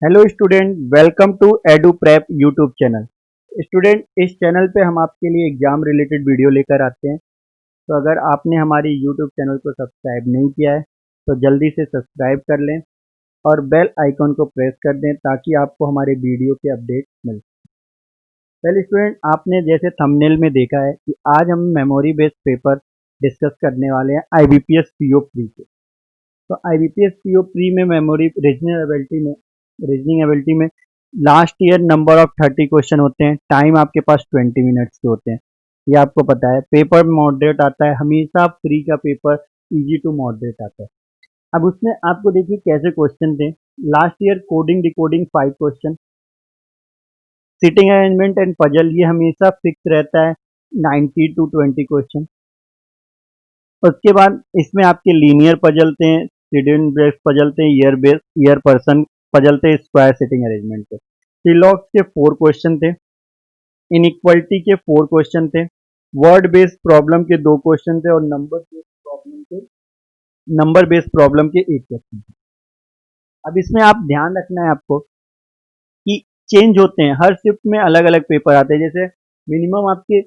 Hello student, welcome to Edu Prep YouTube channel. Student, इस channel पे हम आपके लिए एग्जाम रिलेटेड वीडियो लेकर आते हैं। तो अगर आपने हमारी यूट्यूब चैनल को सब्सक्राइब नहीं किया है तो जल्दी से सब्सक्राइब कर लें और बेल आइकन को प्रेस कर दें ताकि आपको हमारे वीडियो के अपडेट मिल सके। पहले स्टूडेंट, आपने जैसे थंबनेल में देखा है कि आज हम मेमोरी बेस्ड पेपर डिस्कस करने वाले हैं IBPS PO प्री के। तो IBPS PO प्री में मेमोरी रीजनिंग एबिलिटी में last year number of 30 question होते हैं। टाइम आपके पास 20 मिनट्स के होते हैं। ये आपको पता है। पेपर मॉडरेट आता है, हमेशा फ्री का पेपर इजी टू मॉडरेट आता है। अब उसमें आपको देखिए कैसे क्वेश्चन थे। Last year coding decoding 5 question, sitting arrangement and puzzle ये हमेशा फिक्स रहता है 90 टू 20 क्वेश्चन। उसके बाद इसमें आपके लीनियर पजल थे, स्टूडेंट बेस्ड पजल थे, ईयर पर्सन पजल थे, स्क्वायर सिटिंग अरेंजमेंट थे। सिलॉक्स के 4 क्वेश्चन थे, इनइक्वालिटी के 4 क्वेश्चन थे, वर्ड बेस्ड प्रॉब्लम के 2 क्वेश्चन थे और नंबर बेस्ड प्रॉब्लम के 1 क्वेश्चन थे। अब इसमें आप ध्यान रखना है आपको कि चेंज होते हैं, हर शिफ्ट में अलग अलग पेपर आते हैं। जैसे मिनिमम आपके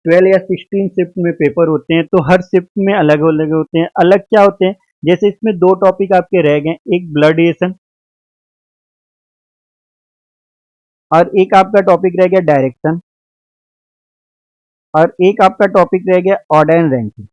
12 या 16 शिफ्ट में पेपर होते हैं, तो हर शिफ्ट में अलग अलग होते हैं। अलग क्या होते हैं, जैसे इसमें 2 टॉपिक आपके रह गए, एक ब्लड रिलेशन और एक आपका टॉपिक रह गया डायरेक्शन और एक आपका टॉपिक रह गया ऑर्डर एंड रैंकिंग।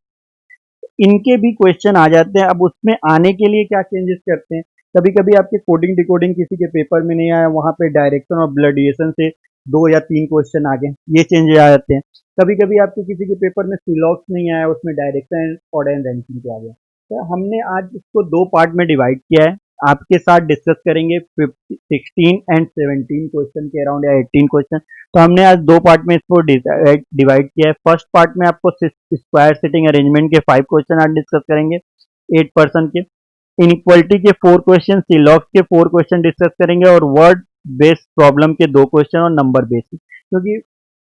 इनके भी क्वेश्चन आ जाते हैं। अब उसमें आने के लिए क्या चेंजेस करते हैं, कभी कभी आपके कोडिंग डिकोडिंग किसी के पेपर में नहीं आया, वहां पे डायरेक्शन और ब्लड रिलेशन से 2 या 3 क्वेश्चन आ गए, ये चेंज आ जाते हैं। कभी कभी आपके किसी के पेपर में सिलॉक्स नहीं आया, उसमें डायरेक्शन ऑर्डर एंड रैंकिंग पे आ गया। तो हमने आज इसको 2 पार्ट में डिवाइड किया है। आपके साथ डिस्कस करेंगे 16 एंड 17 क्वेश्चन के अराउंड या 18 क्वेश्चन। तो हमने आज 2 पार्ट में इसको डिवाइड किया है। फर्स्ट पार्ट में आपको स्क्वायर सिटिंग अरेंजमेंट के 5 क्वेश्चन आज डिस्कस करेंगे 8% के, इनइक्वालिटी के 4 क्वेश्चन, सिलॉक्स के 4 क्वेश्चन डिस्कस करेंगे और वर्ड बेस्ड प्रॉब्लम के 2 क्वेश्चन और नंबर बेस्ड। क्योंकि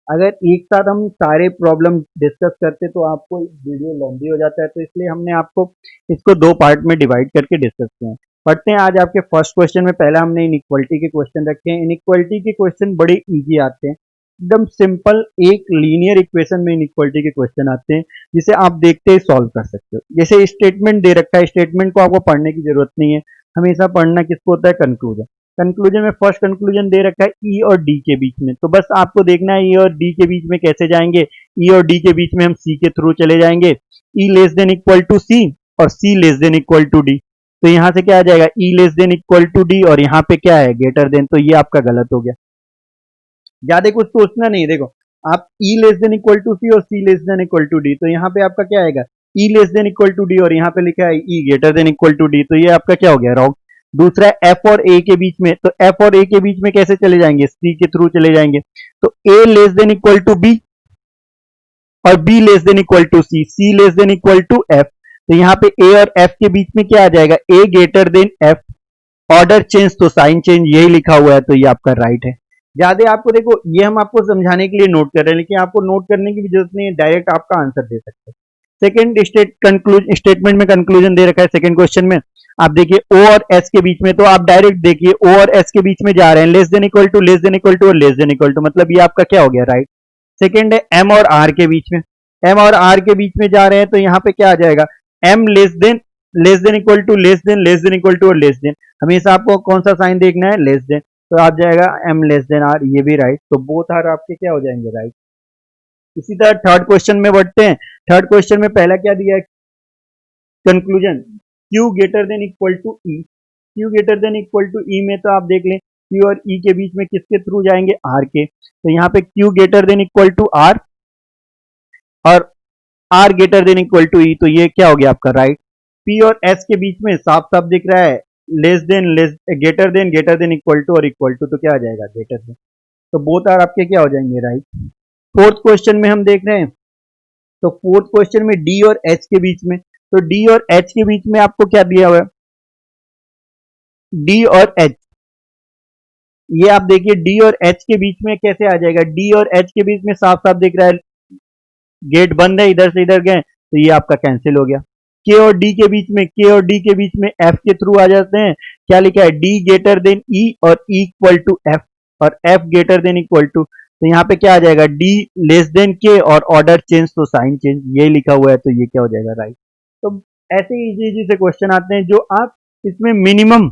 अगर एक साथ हम सारे प्रॉब्लम डिस्कस करते तो आपको वीडियो लंबी हो जाता है, तो इसलिए हमने आपको इसको 2 पार्ट में डिवाइड करके डिस्कस किया है। पढ़ते हैं आज आपके फर्स्ट क्वेश्चन में। पहला हमने इनइक्वालिटी के क्वेश्चन रखे हैं। इनइक्वालिटी के क्वेश्चन बड़े इजी आते हैं, एकदम सिंपल, एक लीनियर इक्वेशन में इनइक्वालिटी के क्वेश्चन आते हैं जिसे आप देखते ही सॉल्व कर सकते हो। जैसे स्टेटमेंट दे रखा है, स्टेटमेंट को आपको पढ़ने की जरूरत नहीं है, हमेशा पढ़ना किसको होता है, कंक्लूजन। कंक्लूजन में फर्स्ट कंक्लूजन दे रखा है ई और डी के बीच में, तो बस आपको देखना है ई और डी के बीच में कैसे जाएंगे। ई और डी के बीच में हम सी के थ्रू चले जाएंगे, E less than equal to C और C less than equal to D. तो यहाँ से क्या आ जाएगा, E less than equal to D और यहाँ पे क्या है, ग्रेटर देन। तो ये आपका गलत हो गया, ज्यादा कुछ सोचना नहीं। देखो, आप E less than equal to C और C less than equal to D, तो यहाँ पे आपका क्या आएगा, E less than equal to D और यहाँ पे लिखा है E greater than equal to D, तो ये आपका क्या हो गया, रॉन्ग। दूसरा एफ और ए के बीच में, तो एफ और ए के बीच में कैसे चले जाएंगे, सी के थ्रू चले जाएंगे। तो A less than equal to B और B less than equal to C, C less than equal to F. तो यहाँ पे ए और एफ के बीच में क्या आ जाएगा, A greater than F. Order change तो साइन चेंज, यही लिखा हुआ है, तो ये आपका राइट है। ज्यादा आपको देखो, ये हम आपको समझाने के लिए नोट कर रहे हैं, लेकिन आपको नोट करने की भी जरूरत नहीं है, डायरेक्ट आपका आंसर दे सकते हैं। सेकंड स्टेटमेंट में कंक्लूजन दे रखा है सेकंड क्वेश्चन में। आप देखिए ओ और एस के बीच में, तो आप डायरेक्ट देखिए ओ और एस के बीच में जा रहे हैं, less than equal to, less than equal to और लेस देन इक्वल टू, मतलब ये आपका क्या हो गया, राइट। सेकंड है एम और आर के बीच में, एम और आर के बीच में जा रहे हैं, तो यहाँ पे क्या आ जाएगा, M less than equal to, less than equal to और लेस देन। हमेशा आपको कौन सा साइन देखना है, लेस देन, तो आ जाएगा एम लेस देन आर, ये भी राइट। तो बोथ आर आपके क्या हो जाएंगे, राइट। इसी तरह थर्ड क्वेश्चन में बढ़ते हैं। थर्ड क्वेश्चन में पहला क्या दिया है, conclusion, Q greater than equal to E. Q greater than equal to E में तो आप देख लें क्यू और ई के बीच में किसके थ्रू जाएंगे, आर के। तो यहाँ पे Q greater than equal to R और R greater than equal to E, तो ये क्या हो गया आपका, राइट। पी और एस के बीच में साफ साफ दिख रहा है, less greater than equal to और इक्वल टू, तो क्या आ जाएगा, ग्रेटर देन। तो बोथ आर आपके क्या हो जाएंगे, राइट। फोर्थ क्वेश्चन में हम देख रहे हैं, तो फोर्थ क्वेश्चन में डी और एच के बीच में, तो डी और एच के बीच में आपको क्या दिया हुआ है, डी और एच। ये आप देखिए डी और एच के बीच में कैसे आ जाएगा, डी और एच के बीच में साफ साफ दिख रहा है, गेट बंद है, इधर से इधर गए, तो ये आपका कैंसिल हो गया। के और डी के बीच में, के और डी के बीच में एफ के थ्रू आ जाते हैं, क्या लिखा है, डी ग्रेटर देन ई और ई इक्वल टू एफ और F greater than equal to, तो यहाँ पे क्या आ जाएगा, डी लेस देन के और ऑर्डर चेंज तो साइन चेंज, ये लिखा हुआ है तो ये क्या हो जाएगा, राइट। तो ऐसे इजी इजी से क्वेश्चन आते हैं जो आप इसमें मिनिमम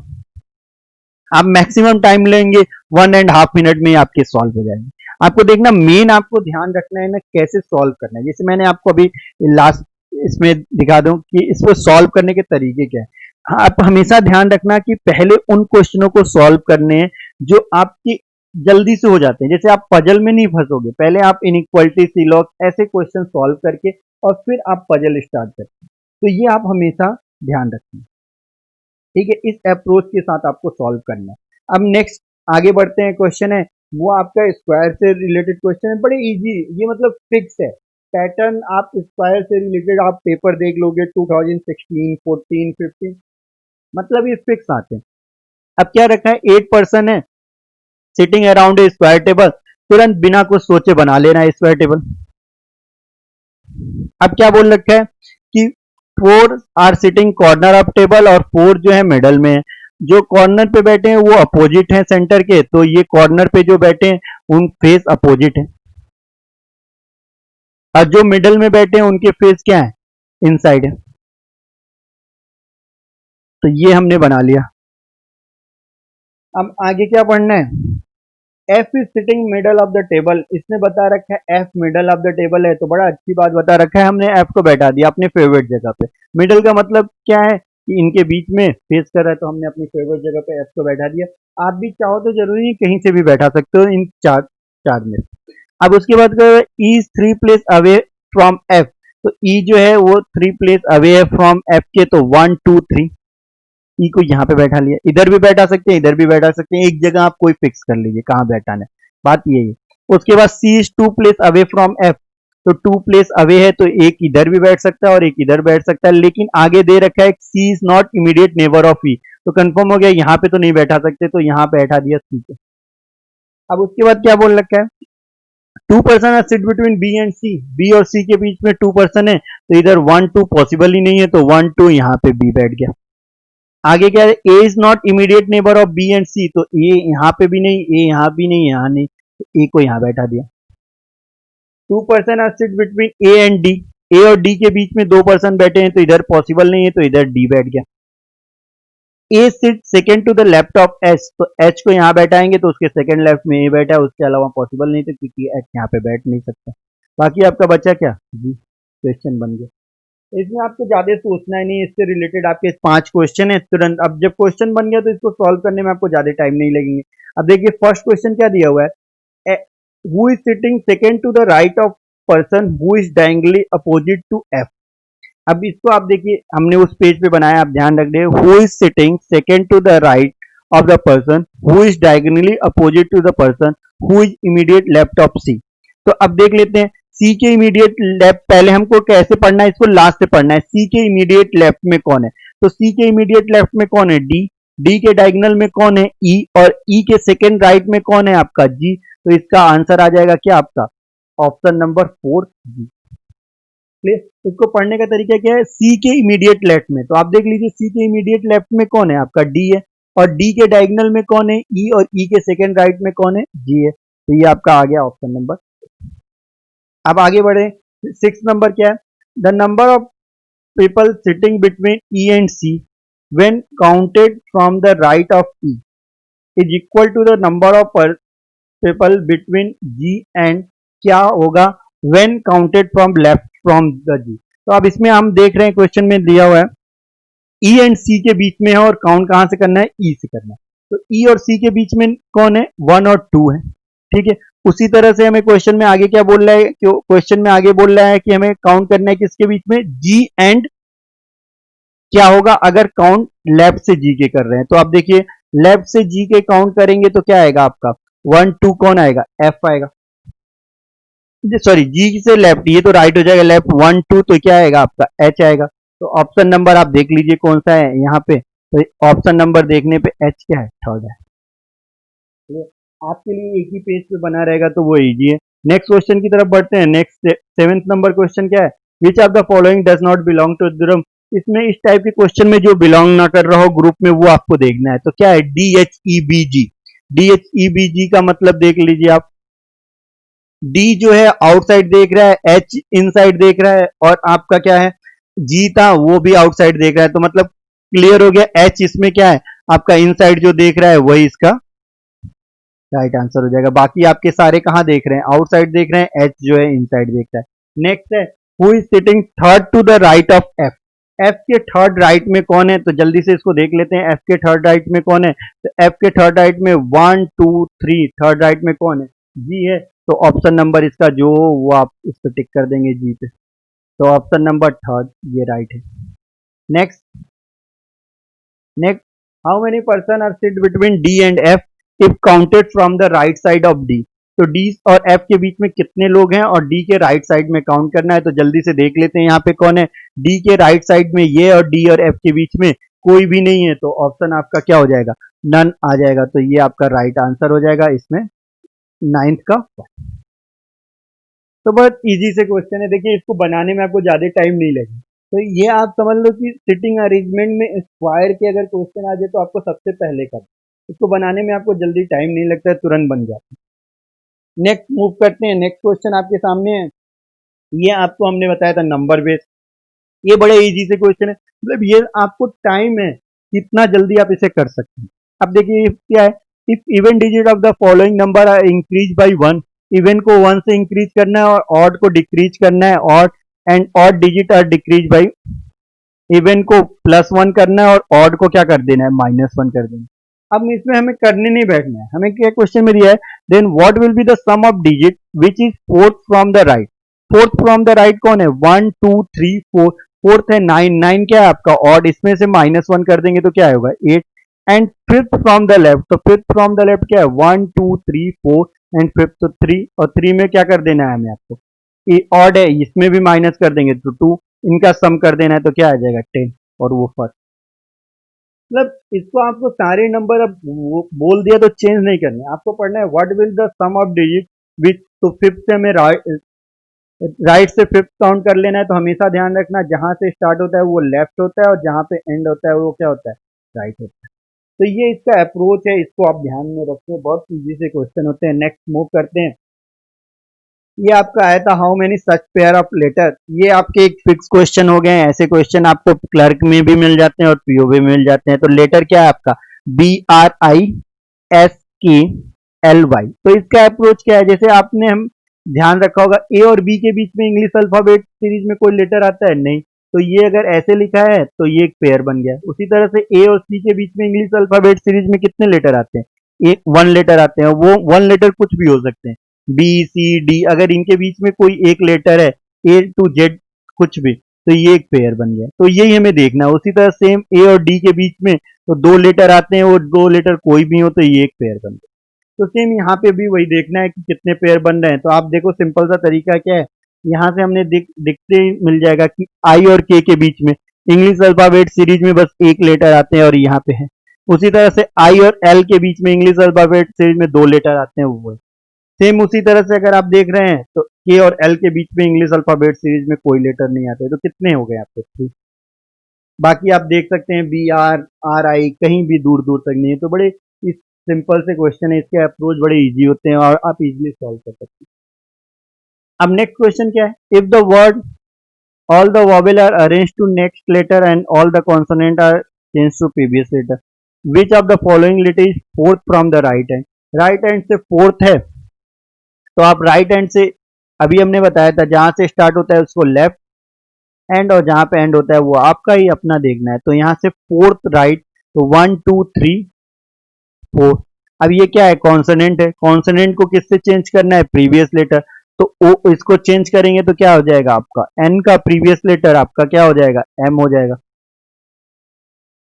आप मैक्सिमम टाइम लेंगे 1.5 मिनट में ही आपके सॉल्व हो जाएंगे। आपको देखना मेन आपको ध्यान रखना है ना कैसे सॉल्व करना है, जैसे मैंने आपको अभी लास्ट इसमें दिखा दूं कि इसको सॉल्व करने के तरीके क्या है। हाँ, आप हमेशा ध्यान रखना कि पहले उन क्वेश्चनों को सॉल्व करने हैं जो आपकी जल्दी से हो जाते हैं, जैसे आप पजल में नहीं फंसोगे, पहले आप इनइक्वालिटी सीलॉग ऐसे क्वेश्चन सॉल्व करके और फिर आप पजल स्टार्ट करते हैं, तो ये आप हमेशा ध्यान रखें, ठीक है। इस अप्रोच के साथ आपको सॉल्व करना है। अब नेक्स्ट आगे बढ़ते हैं, क्वेश्चन है वो आपका स्क्वायर से रिलेटेड क्वेश्चन है, बड़े इजी, ये मतलब फिक्स है पैटर्न, आप स्क्वायर से रिलेटेड आप पेपर देख लोगे 2016, 14, 15, मतलब ये फिक्स आते हैं। अब क्या रखा है, 8 पर्सन है sitting around a square table, तुरंत बिना कुछ सोचे बना लेना है स्क्वायर टेबल। अब क्या बोल रखा है कि 4 are sitting corner of table और 4 जो है मिडल में है, जो कॉर्नर पे बैठे हैं वो अपोजिट है सेंटर के, तो ये कॉर्नर पे जो बैठे हैं उन फेस अपोजिट है, और जो मिडल में बैठे हैं उनके फेस क्या है, इनसाइड है, तो ये हमने बना लिया। अब आगे क्या पढ़ना है, F is sitting middle of the table, इसने बता रखा है F middle of the table है, तो बड़ा अच्छी बात बता रखा है, हमने एफ को बैठा दिया अपने फेवरेट जगह पे। मिडल का मतलब क्या है कि इनके बीच में फेस कर रहा है, तो हमने अपनी फेवरेट जगह पे एफ को बैठा दिया। आप भी चाहो तो जरूरी नहीं कहीं से भी बैठा सकते हो इन चार चार में। अब उसके बाद ई 3 प्लेस अवे फ्रॉम एफ, तो ई जो है वो 3 प्लेस अवे है फ्रॉम एफ के, तो 1 2 3 ई को यहाँ पे बैठा लिया, इधर भी बैठा सकते हैं इधर भी बैठा सकते हैं, एक जगह आप कोई फिक्स कर लीजिए कहाँ बैठाना है, बात यही है। उसके बाद C is 2 place away from F, तो 2 प्लेस अवे है तो एक इधर भी बैठ सकता है और एक इधर बैठ सकता है, लेकिन आगे दे रखा है C is not immediate neighbour of E, तो कंफर्म हो गया यहाँ पे तो नहीं बैठा सकते, तो यहाँ बैठा दिया सी पे। अब उसके बाद क्या बोल रखा है, 2 person are sit between B and C, B और सी के बीच में 2 पर्सन है, तो इधर 1 2 पॉसिबल ही नहीं है, तो 1 2 यहाँ पे बी बैठ गया। आगे क्या है, A is not immediate neighbour of B and C, तो ए यहाँ पे भी नहीं, ए यहाँ भी नहीं, यहाँ नहीं, तो ए को यहाँ बैठा दिया। 2 person are sit between A and D, A और डी के बीच में 2 पर्सन बैठे हैं, तो इधर पॉसिबल नहीं है, तो इधर डी बैठ गया। A sit second to the left of H, तो एच को यहाँ बैठाएंगे तो उसके सेकेंड लेफ्ट में ए बैठा है, उसके अलावा पॉसिबल नहीं, तो क्योंकि एच यहाँ पे बैठ नहीं सकता। बाकी आपका बचा क्या जी, क्वेश्चन बन गया। इसमें आपको ज्यादा सोचना ही नहीं, इससे रिलेटेड आपके 5 क्वेश्चन है तुरंत, अब जब क्वेश्चन बन गया तो इसको सॉल्व करने में आपको ज्यादा टाइम नहीं लगेंगे। अब देखिए फर्स्ट क्वेश्चन क्या दिया हुआ है, who is sitting second to the right of person who is diagonally opposite to F. अब इसको आप देखिए हमने उस पेज पे बनाया, आप ध्यान रख रहे, who is sitting second to the right of the person who is diagonally opposite to the person who is immediate left of C. तो अब देख लेते हैं सी के इमीडिएट लेफ्ट, पहले हमको कैसे पढ़ना है, इसको लास्ट से पढ़ना है, सी के इमीडिएट लेफ्ट में कौन है, तो सी के इमीडिएट लेफ्ट में कौन है, डी, डी के डायगोनल में कौन है, ई, और ई के सेकेंड राइट में कौन है आपका, जी, तो इसका आंसर आ जाएगा क्या आपका, ऑप्शन नंबर 4 जी। इसको पढ़ने का तरीका क्या है, सी के इमीडिएट लेफ्ट में, तो आप देख लीजिए सी के इमीडिएट लेफ्ट में कौन है आपका, डी है, और डी के डायगोनल में कौन है, ई, और ई के सेकेंड राइट में कौन है, जी है, तो ये आपका आ गया ऑप्शन नंबर। अब आगे बढ़े, 6 नंबर क्या है, the number of people sitting between E and C when counted from the right of E is equal to the number of people between G and क्या होगा when counted from left from the G. तो अब इसमें हम देख रहे हैं question में दिया हुआ है ई एंड सी के बीच में है और काउंट कहां से करना है, ई से करना है, तो ई और सी के बीच में कौन है, 1 और 2 है, ठीक है। उसी तरह से हमें क्वेश्चन में आगे क्या बोल रहा है, क्वेश्चन में आगे बोल रहा है कि हमें काउंट करना है किसके बीच में, जी एंड क्या होगा अगर काउंट लेफ्ट से जी के कर रहे हैं, तो आप देखिए लेफ्ट से जी के काउंट करेंगे तो क्या आएगा आपका 1 2 कौन आएगा, एफ आएगा, सॉरी जी से लेफ्ट, ये तो राइट हो जाएगा, लेफ्ट 1 2 तो क्या आएगा आपका एच आएगा। तो ऑप्शन नंबर आप देख लीजिए कौन सा है यहाँ पे, तो ऑप्शन नंबर देखने पे एच क्या है, थर्ड है। तो आपके लिए एक ही पेज पे बना रहेगा तो वो इजी है। नेक्स्ट क्वेश्चन की तरफ बढ़ते हैं, नेक्स्ट 7th नंबर क्वेश्चन क्या है, which of the following does not belong to the इसमें इस टाइप के क्वेश्चन में जो बिलोंग ना कर रहा हो ग्रुप में वो आपको देखना है। तो क्या है DHEBG। DHEBG का मतलब देख लीजिए आप, डी जो है आउटसाइड देख रहा है, एच इनसाइड देख रहा है, और आपका क्या है जी था वो भी आउटसाइड देख रहा है। तो मतलब क्लियर हो गया, एच इसमें क्या है आपका इनसाइड जो देख रहा है वही इसका राइट आंसर हो जाएगा। बाकी आपके सारे कहाँ देख रहे हैं, आउटसाइड देख रहे हैं, एच जो है इनसाइड देख रहा है। नेक्स्ट है who is sitting third to the right of F. F के थर्ड राइट में कौन है, तो जल्दी से इसको देख लेते हैं। एफ के थर्ड राइट में कौन है, तो एफ के थर्ड राइट में 1 2 3 थर्ड राइट में कौन है, जी है। तो ऑप्शन नंबर इसका जो हो वो आप इस पर टिक कर देंगे जी पे। तो ऑप्शन नंबर थर्ड ये राइट है। Next next how many person are sit between D and F if counted from the right side of D. तो डी और एफ के बीच में कितने लोग हैं और डी के राइट साइड में काउंट करना है। तो जल्दी से देख लेते हैं यहाँ पे कौन है, डी के राइट साइड में ये और डी और एफ के बीच में कोई भी नहीं है। तो ऑप्शन आपका क्या हो जाएगा, नन आ जाएगा। तो ये आपका राइट आंसर हो जाएगा इसमें नाइन्थ का। तो बहुत इजी से क्वेश्चन है, देखिए इसको बनाने में आपको ज्यादा टाइम नहीं लगेगा। तो ये आप समझ लो कि सिटिंग अरेंजमेंट में स्क्वायर के अगर क्वेश्चन आ जाए तो आपको सबसे पहले कर, इसको बनाने में आपको जल्दी टाइम नहीं लगता है, तुरंत बन जाता है। नेक्स्ट मूव करते हैं, नेक्स्ट क्वेश्चन आपके सामने है। ये आपको हमने बताया था नंबर बेस, ये बड़े इजी से क्वेश्चन है, मतलब ये आपको टाइम है कितना जल्दी आप इसे कर सकते हैं। अब देखिए क्या है, if even digit of the following number are increase by 1, even को 1 से इंक्रीज करना है और ऑड को डिक्रीज करना है, odd and odd digit are decrease by, even को +1 करना है और ऑड को क्या कर देना है -1 कर देना है। अब इसमें हमें करने नहीं बैठना है, हमें क्या क्वेश्चन में दिया है, then what will be the sum of digit which is fourth from the right. Fourth from the right कौन है, 1 2 3 4, फोर्थ है 9, 9 क्या है आपका ऑड, इसमें से -1 कर देंगे तो क्या होगा 8। And fifth from the left, तो फिफ्थ फ्रॉम द लेफ्ट क्या है 1 2 3 4 एंड फिफ्थ तो 3, और 3 में क्या कर देना है हमें आपको, ये ऑड है इसमें भी माइनस कर देंगे तो 2, इनका सम कर देना है तो क्या आ जाएगा 10, और वो फर्स्ट। मतलब इसको आपको सारे नंबर अब बोल दिया तो चेंज नहीं करने, आपको पढ़ना है what will the sum of digit which. तो फिफ्थ से हमें राइट से फिफ्थ काउंट कर लेना है। तो हमेशा ध्यान रखना जहां से स्टार्ट होता है वो लेफ्ट होता है और जहां पे एंड होता है वो क्या होता है, राइट होता है। तो ये इसका अप्रोच है, इसको आप ध्यान में रखें, बहुत इजी से क्वेश्चन होते हैं। नेक्स्ट मूव करते हैं, ये आपका आया था how many such pair of letter. ये आपके एक फिक्स क्वेश्चन हो गए हैं, ऐसे क्वेश्चन आपको क्लर्क में भी मिल जाते हैं और पीओ में मिल जाते हैं। तो लेटर क्या है आपका BRISKLY। तो इसका अप्रोच क्या है, जैसे आपने हम ध्यान रखा होगा ए और बी के बीच में इंग्लिश अल्फाबेट सीरीज में कोई लेटर आता है नहीं, तो ये अगर ऐसे लिखा है तो ये एक पेयर बन गया। उसी तरह से ए और सी के बीच में इंग्लिश अल्फाबेट सीरीज में कितने लेटर आते हैं, एक 1 लेटर आते हैं, वो 1 लेटर कुछ भी हो सकते हैं, बी सी डी, अगर इनके बीच में कोई एक लेटर है ए टू जेड कुछ भी, तो ये एक पेयर बन गया। तो यही हमें देखना है। उसी तरह सेम ए और डी के बीच में तो 2 लेटर आते हैं, वो 2 लेटर कोई भी हो तो ये एक पेयर बन गया। तो सेम यहाँ पे भी वही देखना है कि कितने पेयर बन रहे हैं। तो आप देखो सिंपल सा तरीका क्या है, यहाँ से हमने दिखते मिल जाएगा कि आई और के बीच में इंग्लिश अल्फाबेट सीरीज में बस एक लेटर आते हैं और यहाँ पे है। उसी तरह से आई और एल के बीच में इंग्लिश अल्फाबेट सीरीज में 2 लेटर आते हैं, वो सेम उसी तरह से अगर आप देख रहे हैं तो के और एल के बीच में इंग्लिश अल्फाबेट सीरीज में कोई लेटर नहीं आते। तो कितने हो गए आपके 3। बाकी आप देख सकते हैं BRRI कहीं भी दूर दूर तक नहीं है। तो बड़े इस सिंपल से क्वेश्चन है, इसके अप्रोच बड़े इजी होते हैं और आप इजीली सॉल्व कर सकते हैं। अब नेक्स्ट क्वेश्चन क्या है, if the word all the vowel are arranged to next letter and all the consonant are changed to previous letter, which of the following letter is fourth from the right hand। Right hand से fourth है, तो आप right hand से अभी हमने बताया था जहां से स्टार्ट होता है उसको लेफ्ट हैंड और जहां पे एंड होता है वो आपका ही अपना देखना है। तो यहाँ से फोर्थ राइट, तो 1 2 3 4। अब ये क्या है, कॉन्सोनेंट है, कॉन्सोनेंट को किससे चेंज करना है, प्रीवियस लेटर। तो ओ इसको चेंज करेंगे तो क्या हो जाएगा आपका एन का प्रीवियस लेटर आपका क्या हो जाएगा, एम हो जाएगा।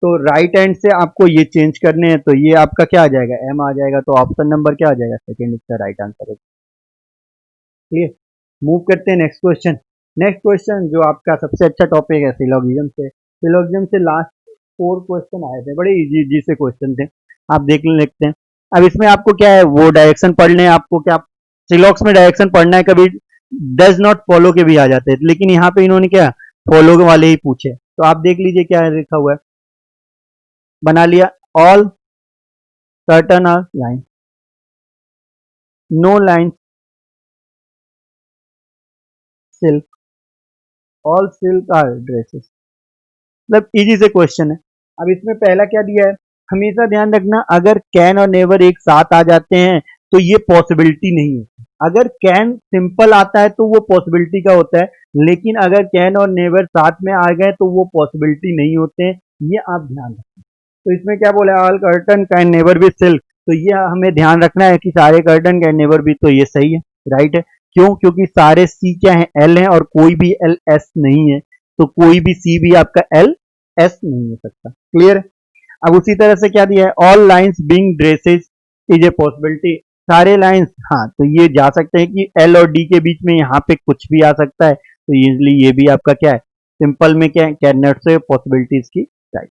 तो राइट हैंड से आपको ये चेंज करने हैं, तो ये आपका क्या आ जाएगा, एम आ जाएगा। तो ऑप्शन नंबर क्या आ जाएगा, सेकंड इसका राइट आंसर है। क्लियर। मूव करते हैं नेक्स्ट क्वेश्चन। नेक्स्ट क्वेश्चन जो आपका सबसे अच्छा टॉपिक है सिलोगिज्म से। सिलोगिज्म से लास्ट 4 क्वेश्चन आए थे, बड़े इजी इजी से क्वेश्चन थे, आप देख लेते हैं। अब इसमें आपको क्या है, वो डायरेक्शन पढ़ने हैं आपको, क्या सिलॉक्स में डायरेक्शन पढ़ना है, कभी डज नॉट फॉलो के भी आ जाते हैं, लेकिन यहाँ पे इन्होंने क्या फॉलो वाले ही पूछे। तो आप देख लीजिए क्या लिखा हुआ है, बना लिया all curtain are line, no line silk, all silk are dresses. मतलब इजी से क्वेश्चन है। अब इसमें पहला क्या दिया है, हमेशा ध्यान रखना अगर कैन और नेवर एक साथ आ जाते हैं तो ये पॉसिबिलिटी नहीं है। अगर कैन सिंपल आता है तो वो पॉसिबिलिटी का होता है, लेकिन अगर कैन और नेवर साथ में आ गए तो वो पॉसिबिलिटी नहीं होते हैं, ये आप ध्यान रखें। तो इसमें क्या बोला है, all curtain can never be silk, तो ये हमें ध्यान रखना है कि सारे कर्टन कैन नेवर बी, तो ये सही है, राइट है। क्यों? क्योंकि सारे सी क्या है, एल है, और कोई भी एल एस नहीं है, तो कोई भी सी भी आपका एल एस नहीं हो सकता। क्लियर? अब उसी तरह से क्या दिया है, all lines being dresses is a possibility, सारे लाइंस, हाँ तो ये जा सकते हैं कि एल और डी के बीच में यहाँ पे कुछ भी आ सकता है, तो इजिली ये भी आपका क्या है, सिंपल में क्या है, कैन नॉट से पॉसिबिलिटीज की राइट।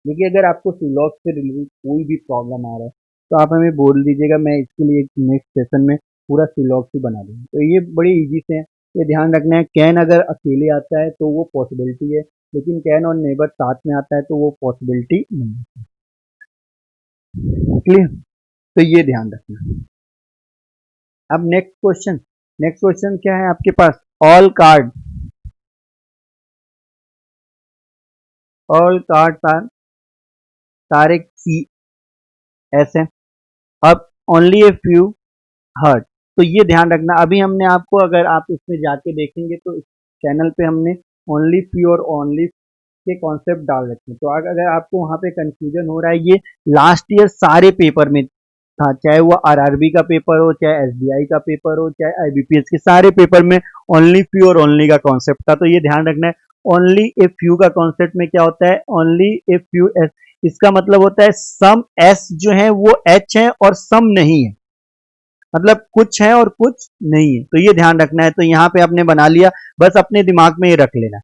देखिए अगर आपको सिलॉग से रिलेटेड कोई भी प्रॉब्लम आ रहा है तो आप हमें बोल दीजिएगा, मैं इसके लिए नेक्स्ट सेशन में पूरा सिलॉग से बना दूंगा। तो ये बड़ी इजी से है, ये ध्यान रखना है, कैन अगर अकेले आता है तो वो पॉसिबिलिटी है, लेकिन कैन और नेबर साथ में आता है तो वो पॉसिबिलिटी नहीं है। क्लियर? तो ये ध्यान रखना। अब नेक्स्ट क्वेश्चन क्या है आपके पास, all card, all card are, सारे सी एस है, अब ओनली ए फ्यू हर्ट, तो ये ध्यान रखना। अभी हमने आपको, अगर आप इसमें जाके देखेंगे तो इस चैनल पे हमने ओनली फ्यू और ओनली के कॉन्सेप्ट डाल रखे हैं, तो अगर आपको वहाँ पे कंफ्यूजन हो रहा है, ये लास्ट ईयर सारे पेपर में था, चाहे वो आरआरबी का पेपर हो, चाहे एसबीआई का पेपर हो, चाहे आईबीपीएस के, सारे पेपर में ओनली फ्यू और ओनली का कॉन्सेप्ट था। तो ये ध्यान रखना है, ओनली ए फ्यू का कॉन्सेप्ट में क्या होता है, ओनली ए फ्यू एस, इसका मतलब होता है सम एस जो है वो एच है और सम नहीं है, मतलब कुछ है और कुछ नहीं है, तो ये ध्यान रखना है। तो यहाँ पे आपने बना लिया, बस अपने दिमाग में ये रख लेना।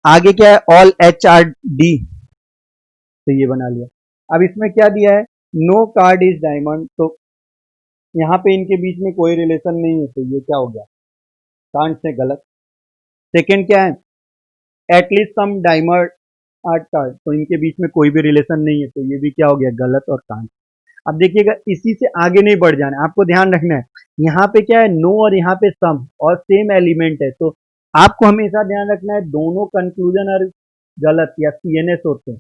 आगे क्या है, ऑल एच आर डी, तो ये बना लिया। अब इसमें क्या दिया है, नो कार्ड इज डायमंड, तो यहाँ पे इनके बीच में कोई रिलेशन नहीं है, तो ये क्या हो गया, कांट से गलत। सेकंड क्या है, at least some diamond art card, तो इनके बीच में कोई भी रिलेशन नहीं है, तो ये भी क्या हो गया, गलत और कांट। अब देखिएगा इसी से आगे नहीं बढ़ जाना, आपको ध्यान रखना है, यहाँ पे क्या है, नो और यहाँ पे सम और सेम एलिमेंट है, तो आपको हमेशा ध्यान रखना है दोनों कंक्लूजन और गलत या सीएनएस होते हैं,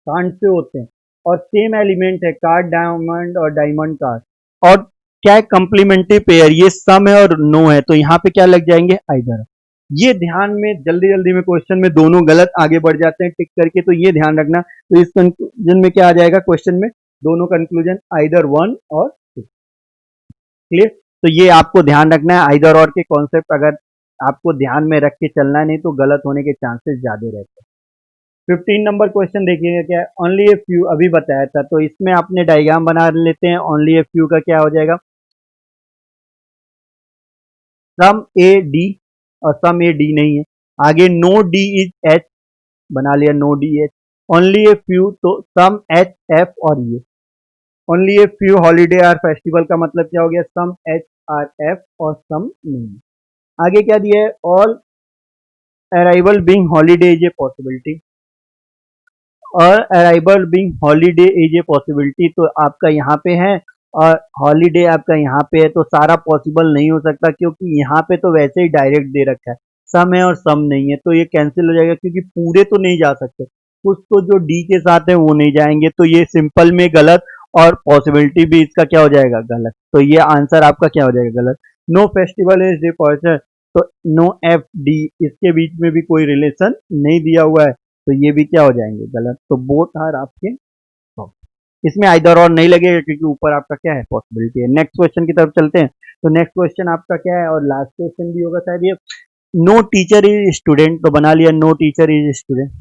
कांट से होते हैं, और सेम एलिमेंट है, कार्ड डायमंड और डायमंड कार्ड, और क्या है, कंप्लीमेंट्री पेयर, ये सम है और नो है, तो यहाँ पे क्या लग जाएंगे, आइदर। ये ध्यान में, जल्दी जल्दी में क्वेश्चन में दोनों गलत आगे बढ़ जाते हैं टिक करके, तो ये ध्यान रखना। तो इस कंक्लूजन में क्या आ जाएगा, क्वेश्चन में दोनों कंक्लूजन आइदर वन और टू। क्लियर? तो ये आपको ध्यान रखना है, आइदर और के कॉन्सेप्ट अगर आपको ध्यान में रख के चलना है, नहीं तो गलत होने के चांसेस ज्यादा रहते हैं। 15 नंबर क्वेश्चन देखिएगा, क्या है, ओनली ए फ्यू, अभी बताया था, तो इसमें आपने डायग्राम बना लेते हैं। ओनली ए फ्यू का क्या हो जाएगा, सम ए डी, और सम ए डी नहीं है, आगे नो डी इज एच, बना लिया no D H, only a few, तो सम एच एफ और ये, only a few holiday are festival का मतलब क्या हो गया, सम एच आर एफ और सम नहीं। आगे क्या दिया है, all arrival being holiday is a possibility, और arrival being holiday is a possibility, तो आपका यहाँ पे है और हॉलीडे आपका यहाँ पे है, तो सारा पॉसिबल नहीं हो सकता, क्योंकि यहाँ पे तो वैसे ही डायरेक्ट दे रखा है, सम है और सम नहीं है, तो ये कैंसिल हो जाएगा, क्योंकि पूरे तो नहीं जा सकते, कुछ तो जो डी के साथ है वो नहीं जाएंगे, तो ये सिंपल में गलत, और पॉसिबिलिटी भी इसका क्या हो जाएगा, गलत, तो ये आंसर आपका क्या हो जाएगा, गलत। नो फेस्टिवल इज डे, तो नो एफ डी, इसके बीच में भी कोई रिलेशन नहीं दिया हुआ है, तो ये भी क्या हो जाएंगे, गलत। तो बोथ आर आपके wrong। इसमें आइदर और नहीं लगेगा, क्योंकि ऊपर आपका क्या है, पॉसिबिलिटी है। नेक्स्ट क्वेश्चन की तरफ चलते हैं। तो नेक्स्ट क्वेश्चन आपका क्या है, और लास्ट क्वेश्चन भी होगा शायद ये, नो टीचर इज स्टूडेंट, तो बना लिया no teacher is student,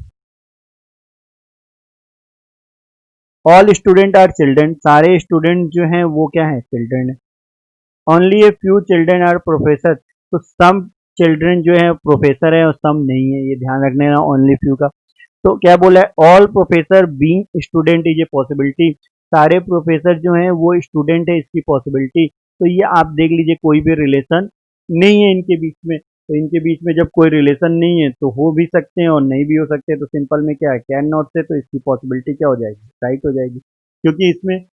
all student are children, सारे स्टूडेंट जो हैं वो क्या है, चिल्ड्रन है, only a few children are professor, तो सम चिल्ड्रन जो है प्रोफेसर है और सम नहीं है, ये ध्यान रखने ना, ओनली फ्यू का। तो क्या बोला है, all professor being student is a possibility, सारे प्रोफेसर जो हैं वो स्टूडेंट है, इसकी पॉसिबिलिटी, तो ये आप देख लीजिए कोई भी रिलेशन नहीं है इनके बीच में, तो इनके बीच में जब कोई रिलेशन नहीं है तो हो भी सकते हैं और नहीं भी हो सकते हैं, तो सिंपल में क्या है, कैन नॉट से, तो इसकी पॉसिबिलिटी क्या हो जाएगी, राइट हो जाएगी, क्योंकि इसमें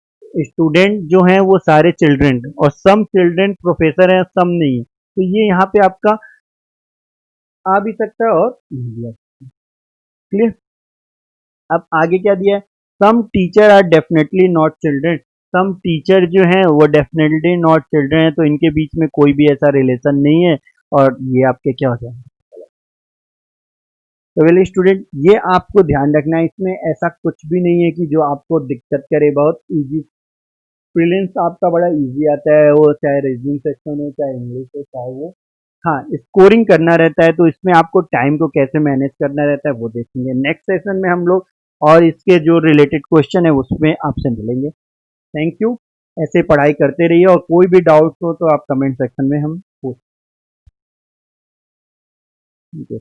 स्टूडेंट जो हैं वो सारे चिल्ड्रन, और सम चिल्ड्रन प्रोफेसर हैं, सम नहीं है, तो ये यहाँ पे आपका आ भी सकता है और नहीं भी आ सकता है। क्लियर। अब आगे क्या दिया है, some teacher are definitely not children, some teacher जो हैं वो डेफिनेटली नॉट चिल्ड्रन है, तो इनके बीच में कोई भी ऐसा रिलेशन नहीं है, और ये आपके क्या हो जाएंगे। तो वेल स्टूडेंट, ये आपको ध्यान रखना है, इसमें ऐसा कुछ भी नहीं है कि जो आपको दिक्कत करे, बहुत इजी, प्रीलिम्स आपका बड़ा इजी आता है, वो चाहे रीजनिंग सेक्शन हो, चाहे इंग्लिश हो, चाहे वो, हाँ स्कोरिंग करना रहता है, तो इसमें आपको टाइम को कैसे मैनेज करना रहता है वो देखेंगे नेक्स्ट सेशन में हम लोग, और इसके जो रिलेटेड क्वेश्चन है उसमें आपसे मिलेंगे। Thank you. ऐसे पढ़ाई करते रहिए, और कोई भी डाउट्स हो तो आप कमेंट सेक्शन में हम पूछ सकते हैं।